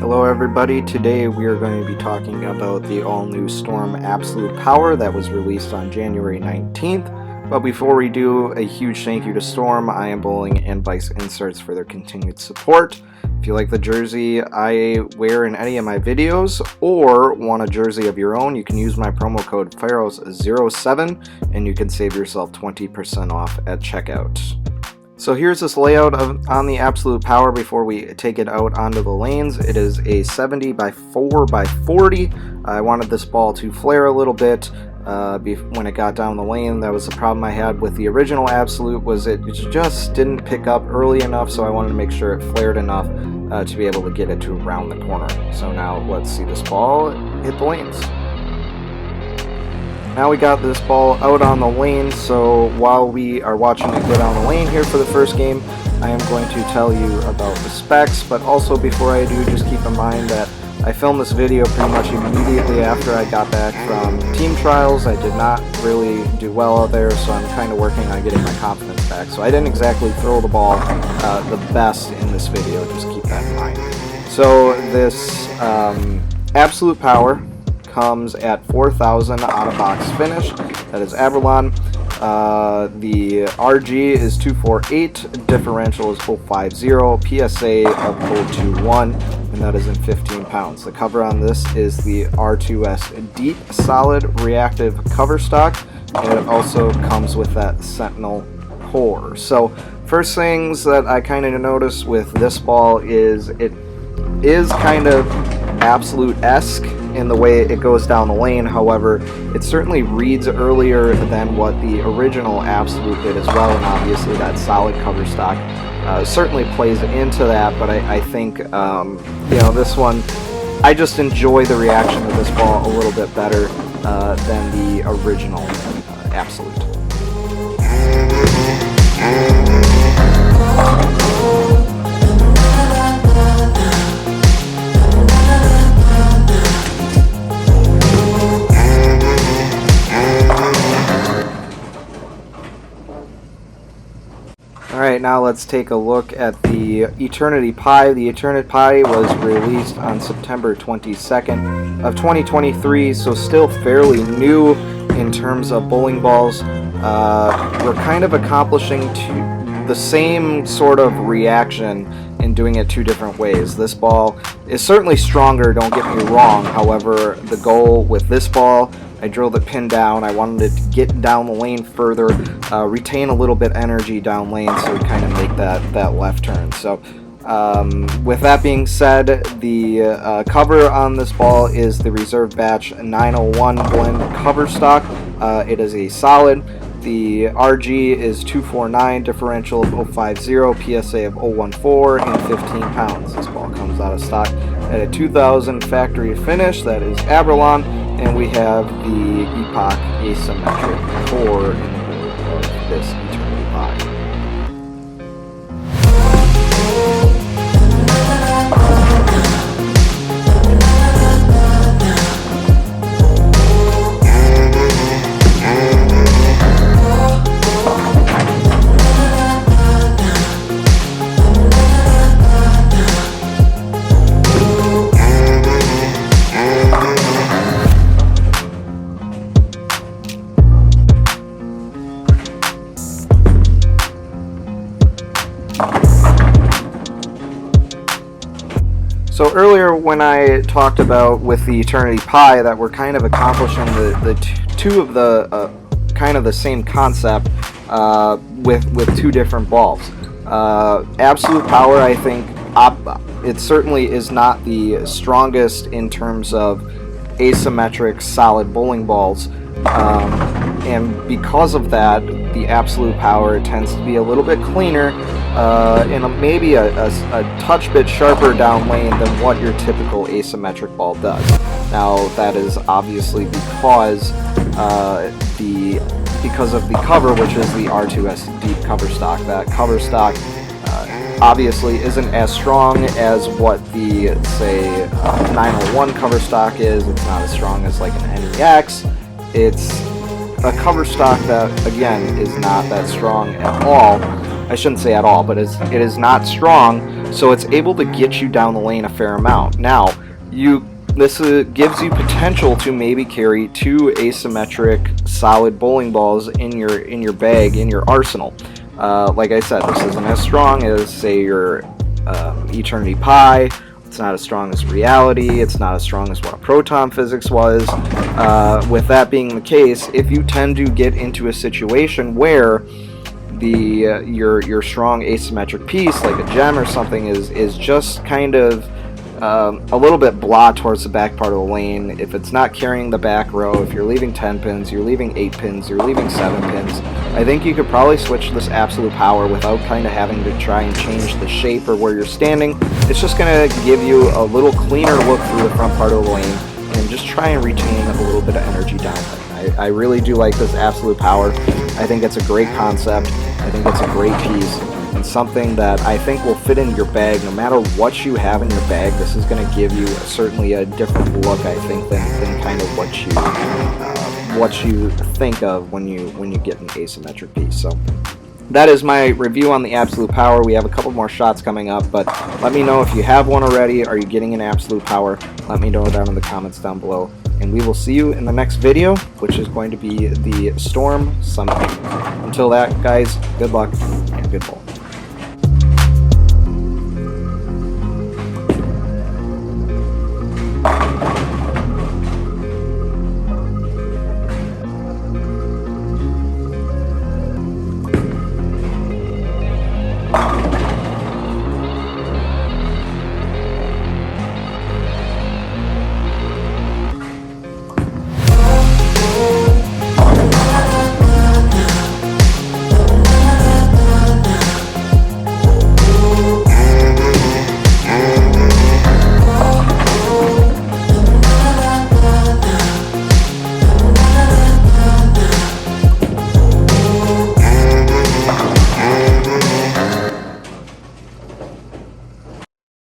Hello everybody, today we are going to be talking about the all-new Storm Absolute Power that was released on January 19th. But before we do, a huge thank you to Storm, Iron Bowling, and Vice Inserts for their continued support. If you like the jersey I wear in any of my videos, or want a jersey of your own, you can use my promo code Pharos07 and you can save yourself 20% off at checkout. So here's this layout on the Absolute Power before we take it out onto the lanes. It is a 70 by 4 by 40. I wanted this ball to flare a little bit when it got down the lane. That was the problem I had with the original Absolute, was it just didn't pick up early enough, so I wanted to make sure it flared enough to be able to get it to around the corner. So now let's see this ball hit the lanes. Now we got this ball out on the lane, so while we are watching it go down the lane here for the first game, I am going to tell you about the specs, but also before I do, just keep in mind that I filmed this video pretty much immediately after I got back from team trials. I did not really do well out there, so I'm kind of working on getting my confidence back. So I didn't exactly throw the ball the best in this video, just keep that in mind. So this Absolute Power comes at 4,000 out of box finish. That is Abralon. The RG is 248, differential is 050, PSA of 021, and that is in 15 pounds. The cover on this is the R2S Deep Solid Reactive cover stock, and it also comes with that Sentinel core. So first things that I kind of noticed with this ball is it is kind of Absolute-esque in the way it goes down the lane. However, it certainly reads earlier than what the original Absolute did as well, and obviously that solid cover stock certainly plays into that, but I think this one, I just enjoy the reaction of this ball a little bit better than the original Absolute. Alright, now let's take a look at the Eternity Pi. The Eternity Pi was released on September 22nd of 2023, so still fairly new in terms of bowling balls. We're kind of accomplishing the same sort of reaction in doing it two different ways. This ball is certainly stronger, don't get me wrong. However, the goal with this ball, I drilled the pin down. I wanted it to get down the lane further, retain a little bit energy down lane, so we kind of make that left turn. So with that being said, the cover on this ball is the Reserve Batch 901 blend cover stock. It is a solid. The RG is 249, differential of 050, PSA of 014, and 15 pounds. This ball comes out of stock at a 2000 factory finish. That is Abralon, and we have the Epoch asymmetric core in the middle of this Eternity Pi. So earlier when I talked about with the Eternity Pi that we're kind of accomplishing the two of the kind of the same concept with two different balls. Absolute Power, I think, it certainly is not the strongest in terms of asymmetric solid bowling balls, and because of that, the Absolute Power tends to be a little bit cleaner and maybe a touch bit sharper down lane than what your typical asymmetric ball does. Now that is obviously because of the cover, which is the R2S Deep cover stock. That cover stock obviously isn't as strong as what the, say, 901 cover stock is. It's not as strong as like an NEX. It's a cover stock that, again, is not that strong at all. I shouldn't say at all, but it is not strong, so it's able to get you down the lane a fair amount. Now, this gives you potential to maybe carry 2 asymmetric solid bowling balls in your bag, in your arsenal. Like I said, this isn't as strong as, say, your Eternity Pie. It's not as strong as Reality. It's not as strong as what a Proton Physics was. With that being the case, if you tend to get into a situation where your strong asymmetric piece, like a gem or something, is just kind of a little bit blah towards the back part of the lane, if it's not carrying the back row, if you're leaving 10 pins, you're leaving 8 pins, you're leaving 7 pins, I think you could probably switch this Absolute Power without kind of having to try and change the shape or where you're standing. It's just going to give you a little cleaner look through the front part of the lane and just try and retain a little bit of energy down lane. I really do like this Absolute Power. I think it's a great concept. I think it's a great piece. And something that I think will fit in your bag no matter what you have in your bag. This is going to give you certainly a different look, I think, than kind of what you think of when you get an asymmetric piece. So that is my review on the Absolute Power. We have a couple more shots coming up, but let me know if you have one already. Are you getting an Absolute Power? Let me know down in the comments down below. And we will see you in the next video, which is going to be the Storm Summit. Until that, guys, good luck and good bowl.